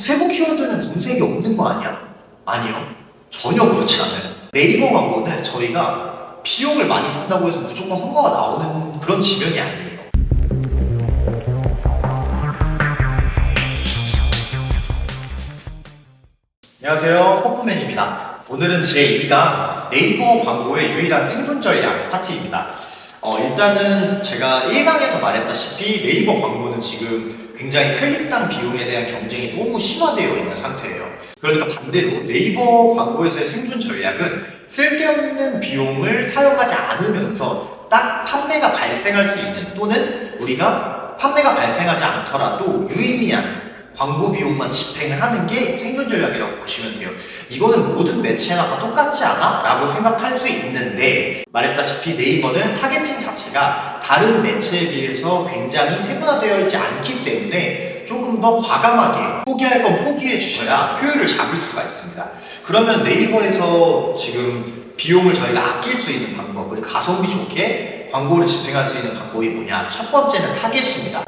세부 키워드는 검색이 없는 거 아니야? 아니요. 전혀 그렇지 않아요. 네이버 광고는 저희가 비용을 많이 쓴다고 해서 무조건 성과가 나오는 그런 지면이 아니에요. 안녕하세요. 퍼프맨입니다. 오늘은 제2강 네이버 광고의 유일한 생존 전략 파트입니다. 일단은 제가 1강에서 말했다시피 네이버 광고는 지금 굉장히 클릭당 비용에 대한 경쟁이 너무 심화되어 있는 상태예요. 그러니까 반대로 네이버 광고에서의 생존 전략은 쓸데없는 비용을 사용하지 않으면서 딱 판매가 발생할 수 있는, 또는 우리가 판매가 발생하지 않더라도 유의미한 광고 비용만 집행을 하는 게 생존 전략이라고 보시면 돼요. 이거는 모든 매체나 다 똑같지 않아? 라고 생각할 수 있는데, 말했다시피 네이버는 타겟팅 자체가 다른 매체에 비해서 굉장히 세분화되어 있지 않기 때문에 조금 더 과감하게 포기할 건 포기해 주셔야 효율을 잡을 수가 있습니다. 그러면 네이버에서 지금 비용을 저희가 아낄 수 있는 방법, 그리고 가성비 좋게 광고를 집행할 수 있는 방법이 뭐냐? 첫 번째는 타겟입니다.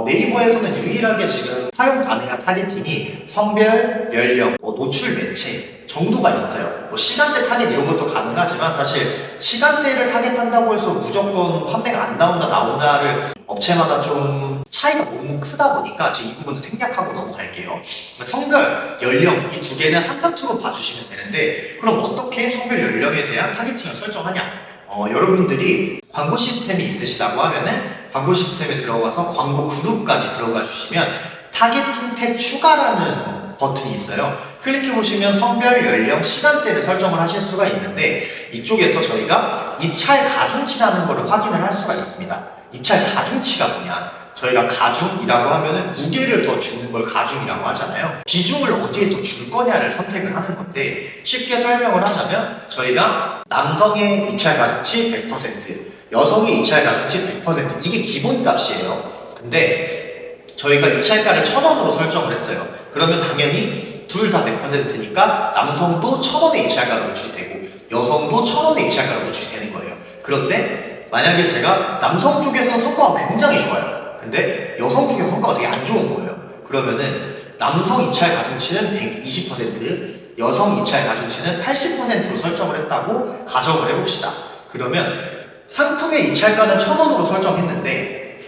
네이버에서는 유일하게 지금 사용 가능한 타겟팅이 성별, 연령, 노출 매체 정도가 있어요. 시간대 타겟 이런 것도 가능하지만 사실 시간대를 타겟한다고 해서 무조건 판매가 안 나온다 나온다를 업체마다 좀 차이가 너무 크다 보니까 지금 이 부분은 생략하고 넘어갈게요. 성별, 연령 이 두 개는 한파트로 봐주시면 되는데, 그럼 어떻게 성별, 연령에 대한 타겟팅을 설정하냐? 여러분들이 광고 시스템이 있으시다고 하면은 광고 시스템에 들어가서 광고 그룹까지 들어가 주시면 타겟팅 탭 추가라는 버튼이 있어요. 클릭해 보시면 성별, 연령, 시간대를 설정을 하실 수가 있는데, 이쪽에서 저희가 입찰 가중치라는 것을 확인을 할 수가 있습니다. 입찰 가중치가 뭐냐? 저희가 가중이라고 하면은 무게를 더 주는 걸 가중이라고 하잖아요. 비중을 어디에 더 줄 거냐를 선택을 하는 건데, 쉽게 설명을 하자면 저희가 남성의 입찰 가중치 100%, 여성의 입찰 가중치 100%, 이게 기본값이에요. 근데 저희가 입찰가를 1,000원으로 설정을 했어요. 그러면 당연히 둘 다 100%니까 남성도 1,000원의 입찰가로 노출이 되고 여성도 1,000원의 입찰가로 노출이 되는 거예요. 그런데 만약에 제가 남성 쪽에서는 성과가 굉장히 좋아요. 근데 여성 쪽의 성과가 되게 안 좋은 거예요. 그러면은 남성 입찰 가중치는 120%, 여성 입찰 가중치는 80%로 설정을 했다고 가정을 해봅시다. 그러면 상품의 입찰가는 1,000원으로 설정했는데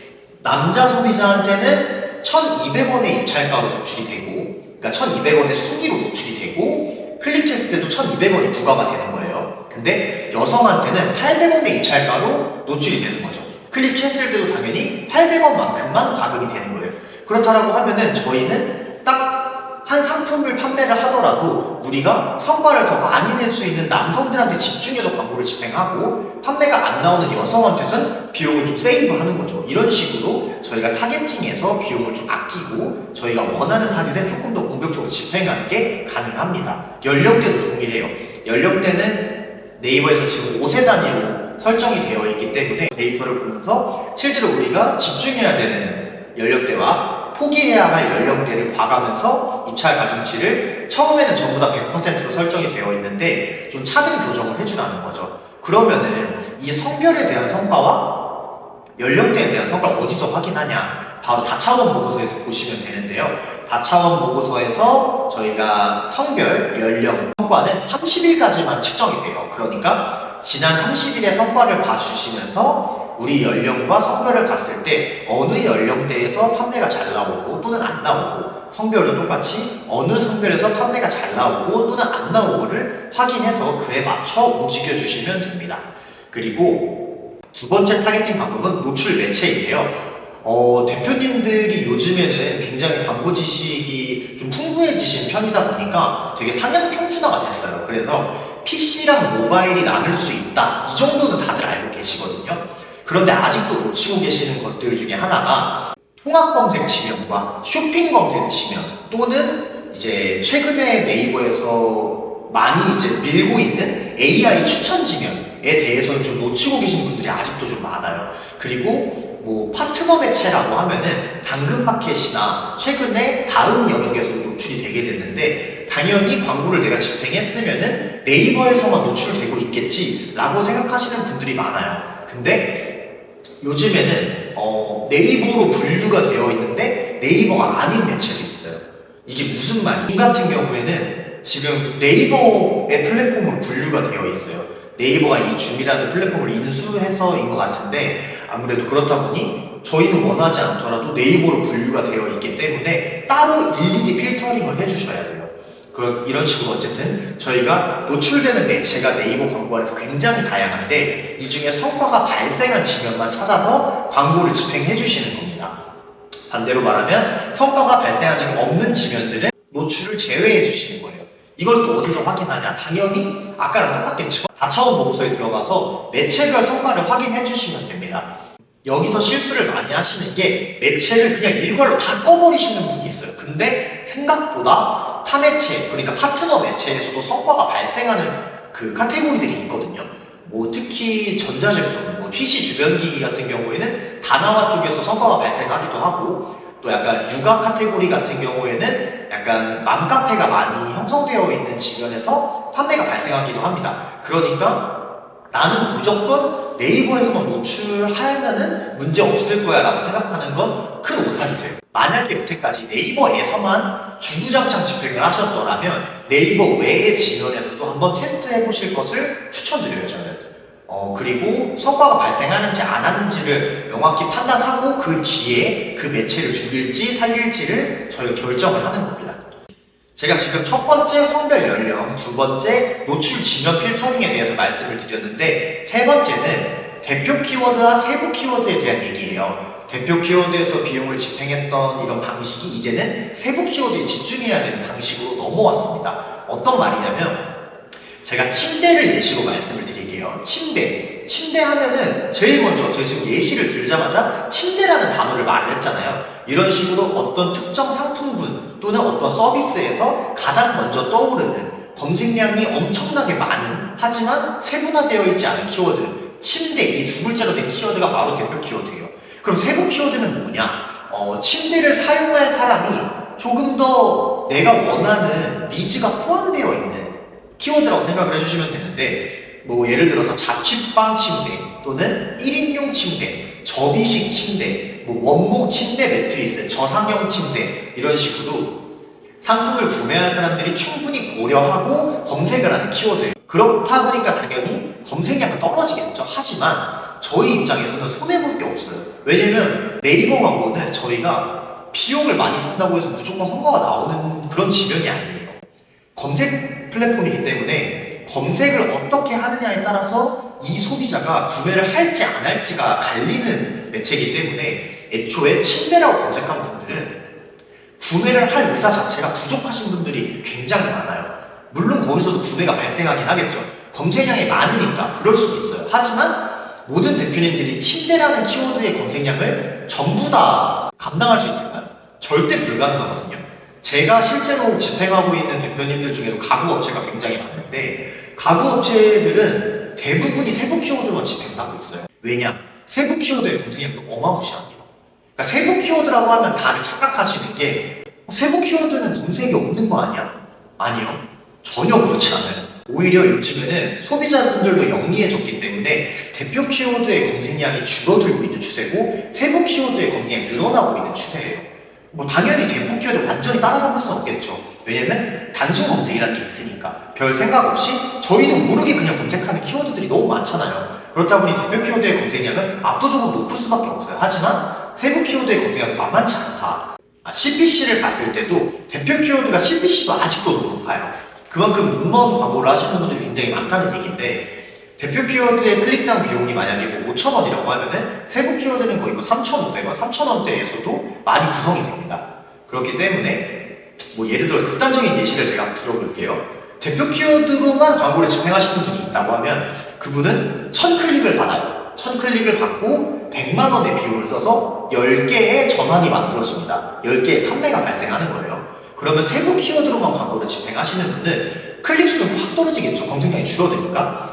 남자 소비자한테는 1,200원의 입찰가로 노출이 되고, 그러니까 1,200원의 순위로 노출이 되고, 클릭했을 때도 1,200원이 부과가 되는 거예요. 근데 여성한테는 800원의 입찰가로 노출이 되는 거죠. 클릭했을 때도 당연히 800원만큼만 과금이 되는 거예요. 그렇다라고 하면은 저희는 딱 한 상품을 판매를 하더라도 우리가 성과를 더 많이 낼 수 있는 남성들한테 집중해서 광고를 집행하고, 판매가 안 나오는 여성한테는 비용을 좀 세이브하는 거죠. 이런 식으로 저희가 타겟팅에서 비용을 좀 아끼고 저희가 원하는 타겟에 조금 더 공격적으로 집행하는 게 가능합니다. 연령대도 동일해요. 연령대는 네이버에서 지금 5세 단위로 설정이 되어 있기 때문에 데이터를 보면서 실제로 우리가 집중해야 되는 연령대와 포기해야 할 연령대를 봐가면서 입찰 가중치를 처음에는 전부 다 100%로 설정이 되어 있는데 좀 차등 조정을 해주라는 거죠. 그러면은 이 성별에 대한 성과와 연령대에 대한 성과를 어디서 확인하냐? 바로 다차원 보고서에서 보시면 되는데요. 다차원 보고서에서 저희가 성별, 연령, 성과는 30일까지만 측정이 돼요. 그러니까 지난 30일의 성과를 봐주시면서 우리 연령과 성별을 봤을 때 어느 연령대에서 판매가 잘 나오고 또는 안 나오고, 성별도 똑같이 어느 성별에서 판매가 잘 나오고 또는 안 나오고를 확인해서 그에 맞춰 움직여 주시면 됩니다. 그리고 두 번째 타겟팅 방법은 노출 매체인데요. 대표님들이 요즘에는 굉장히 광고 지식이 좀 풍부해지신 편이다 보니까 되게 상향 평준화가 됐어요. 그래서 PC랑 모바일이 나눌 수 있다, 이 정도는 다들 알고 계시거든요. 그런데 아직도 놓치고 계시는 것들 중에 하나가 통합 검색 지면과 쇼핑 검색 지면, 또는 이제 최근에 네이버에서 많이 이제 밀고 있는 AI 추천 지면에 대해서는 좀 놓치고 계신 분들이 아직도 좀 많아요. 그리고 뭐 파트너 매체라고 하면은 당근마켓이나 최근에 다음 영역에서 노출이 되게 됐는데, 당연히 광고를 내가 집행했으면은 네이버에서만 노출되고 있겠지 라고 생각하시는 분들이 많아요. 근데 요즘에는 네이버로 분류가 되어 있는데 네이버가 아닌 매체도 있어요. 이게 무슨 말이? 지금 같은 경우에는 지금 네이버의 플랫폼으로 분류가 되어 있어요. 네이버가 이 줌이라는 플랫폼을 인수해서인 것 같은데 아무래도 그렇다 보니 저희는 원하지 않더라도 네이버로 분류가 되어 있기 때문에 따로 일일이 필터링을 해주셔야 돼요. 이런 식으로 어쨌든 저희가 노출되는 매체가 네이버 광고 안에서 굉장히 다양한데 이 중에 성과가 발생한 지면만 찾아서 광고를 집행해 주시는 겁니다. 반대로 말하면 성과가 발생한 적이 없는 지면들은 노출을 제외해 주시는 거예요. 이걸 또 어디서 확인하냐? 당연히 아까랑 똑같겠죠. 다차원 보고서에 들어가서 매체별 성과를 확인해 주시면 됩니다. 여기서 실수를 많이 하시는 게 매체를 그냥 일괄로 다 꺼버리시는 분이 있어요. 근데 생각보다 타매체, 그러니까 파트너 매체에서도 성과가 발생하는 그 카테고리들이 있거든요. 뭐 특히 전자제품, 뭐 PC 주변기기 같은 경우에는 다나와 쪽에서 성과가 발생하기도 하고 또 약간 육아 카테고리 같은 경우에는 약간 맘카페가 많이 형성되어 있는 지면에서 판매가 발생하기도 합니다. 그러니까 나는 무조건 네이버에서만 노출하면은 문제 없을 거야 라고 생각하는 건 큰 오산이세요. 만약에 여태까지 네이버에서만 주구장창 집행을 하셨더라면 네이버 외의 지면에서도 한번 테스트해 보실 것을 추천드려요, 저는. 그리고 성과가 발생하는지 안 하는지를 명확히 판단하고 그 뒤에 그 매체를 죽일지 살릴지를 저희가 결정을 하는 겁니다. 제가 지금 첫 번째 성별 연령, 두 번째 노출 지면 필터링에 대해서 말씀을 드렸는데 세 번째는 대표 키워드와 세부 키워드에 대한 얘기예요. 대표 키워드에서 비용을 집행했던 이런 방식이 이제는 세부 키워드에 집중해야 되는 방식으로 넘어왔습니다. 어떤 말이냐면 제가 침대를 예시로 말씀을 드릴게요. 침대 하면은 제일 먼저 제가 지금 예시를 들자마자 침대라는 단어를 말을 했잖아요. 이런 식으로 어떤 특정 상품군 또는 어떤 서비스에서 가장 먼저 떠오르는 검색량이 엄청나게 많은 하지만 세분화되어 있지 않은 키워드 침대 이 두 글자로 된 키워드가 바로 대표 키워드예요. 그럼 세부 키워드는 뭐냐? 침대를 사용할 사람이 조금 더 내가 원하는 니즈가 포함되어 있는 키워드라고 생각을 해주시면 되는데 뭐 예를 들어서 자취방 침대 또는 1인용 침대, 접이식 침대, 뭐 원목 침대 매트리스, 저상형 침대 이런 식으로 상품을 구매할 사람들이 충분히 고려하고 검색을 하는 키워드예요. 그렇다 보니까 당연히 검색량은 떨어지겠죠. 하지만 저희 입장에서는 손해볼 게 없어요. 왜냐면 네이버 광고는 저희가 비용을 많이 쓴다고 해서 무조건 성과가 나오는 그런 지면이 아니에요. 검색 플랫폼이기 때문에 검색을 어떻게 하느냐에 따라서 이 소비자가 구매를 할지 안 할지가 갈리는 매체이기 때문에 애초에 침대라고 검색한 분들은 구매를 할 의사 자체가 부족하신 분들이 굉장히 많아요. 물론 거기서도 구매가 발생하긴 하겠죠. 검색량이 많으니까 그럴 수도 있어요. 하지만 모든 대표님들이 침대라는 키워드의 검색량을 전부 다 감당할 수 있을까요? 절대 불가능하거든요. 제가 실제로 집행하고 있는 대표님들 중에도 가구업체가 굉장히 많은데 가구업체들은 대부분이 세부 키워드만 집행하고 있어요. 왜냐? 세부 키워드의 검색량도 어마무시합니다. 그러니까 세부 키워드라고 하면 다들 착각하시는 게 세부 키워드는 검색이 없는 거 아니야? 아니요. 전혀 그렇지 않아요. 오히려 요즘에는 소비자분들도 영리해졌기 때문에 대표 키워드의 검색량이 줄어들고 있는 추세고 세부 키워드의 검색량이 늘어나고 있는 추세예요. 뭐 당연히 대표 키워드 완전히 따라잡을 수는 없겠죠. 왜냐면 단순 검색이라는 게 있으니까 별 생각 없이 저희도 모르게 그냥 검색하는 키워드들이 너무 많잖아요. 그렇다 보니 대표 키워드의 검색량은 압도적으로 높을 수밖에 없어요. 하지만 세부 키워드의 검색량은 만만치 않다. CPC를 봤을 때도 대표 키워드가 CPC도 아직도 높아요. 그만큼 눈먼 광고를 하시는 분들이 굉장히 많다는 얘기인데 대표 키워드의 클릭당 비용이 만약에 뭐 5,000원이라고 하면은 세부 키워드는 거의 뭐 3,500원, 3,000원대에서도 많이 구성이 됩니다. 그렇기 때문에 뭐 예를 들어 극단적인 예시를 제가 들어볼게요. 대표 키워드로만 광고를 집행하시는 분이 있다고 하면 그분은 1000클릭을 받아요. 1000클릭을 받고 100만 원의 비용을 써서 10개의 전환이 만들어집니다. 10개의 판매가 발생하는 거예요. 그러면 세부 키워드로만 광고를 집행하시는 분은 클릭수는 확 떨어지겠죠. 검색량이 줄어드니까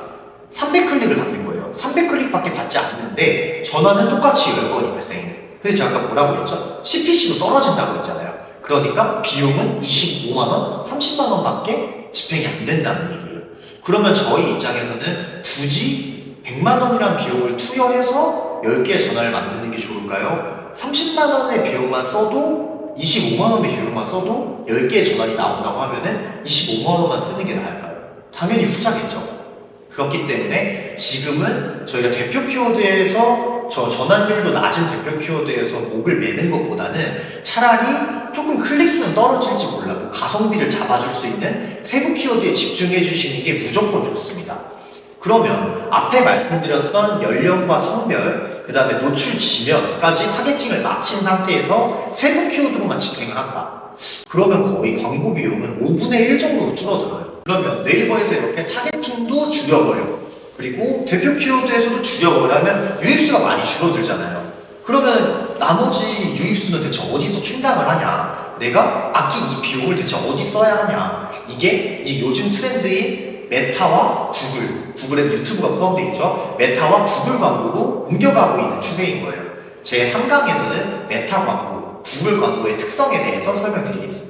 300클릭을 받는 거예요. 300클릭밖에 받지 않는데 전화는 똑같이 10건이 발생해요. 그래서 제가 아까 뭐라고 했죠? CPC도 떨어진다고 했잖아요. 그러니까 비용은 25만원, 30만원 밖에 집행이 안 된다는 얘기예요. 그러면 저희 입장에서는 굳이 100만원이란 비용을 투여해서 10개의 전화를 만드는 게 좋을까요? 30만원의 비용만 써도 25만 원 비용만 써도 10개의 전환이 나온다고 하면은 25만 원만 쓰는 게 나을까요? 당연히 후자겠죠. 그렇기 때문에 지금은 저희가 대표 키워드에서 저 전환율도 낮은 대표 키워드에서 목을 매는 것보다는 차라리 조금 클릭수는 떨어질지 몰라도 가성비를 잡아줄 수 있는 세부 키워드에 집중해 주시는 게 무조건 좋습니다. 그러면 앞에 말씀드렸던 연령과 성별, 그 다음에 노출 지면까지 타겟팅을 마친 상태에서 세부 키워드로만 집행을 한다. 그러면 거의 광고 비용은 5분의 1 정도로 줄어들어요. 그러면 네이버에서 이렇게 타겟팅도 줄여버려. 그리고 대표 키워드에서도 줄여버려 하면 유입수가 많이 줄어들잖아요. 그러면 나머지 유입수는 대체 어디서 충당을 하냐? 내가 아낀 이 비용을 대체 어디 써야 하냐? 이게 이 요즘 트렌드인 메타와 구글에 유튜브가 포함되어 있죠. 메타와 구글 광고로 옮겨가고 있는 추세인 거예요. 제 3강에서는 메타 광고, 구글 광고의 특성에 대해서 설명드리겠습니다.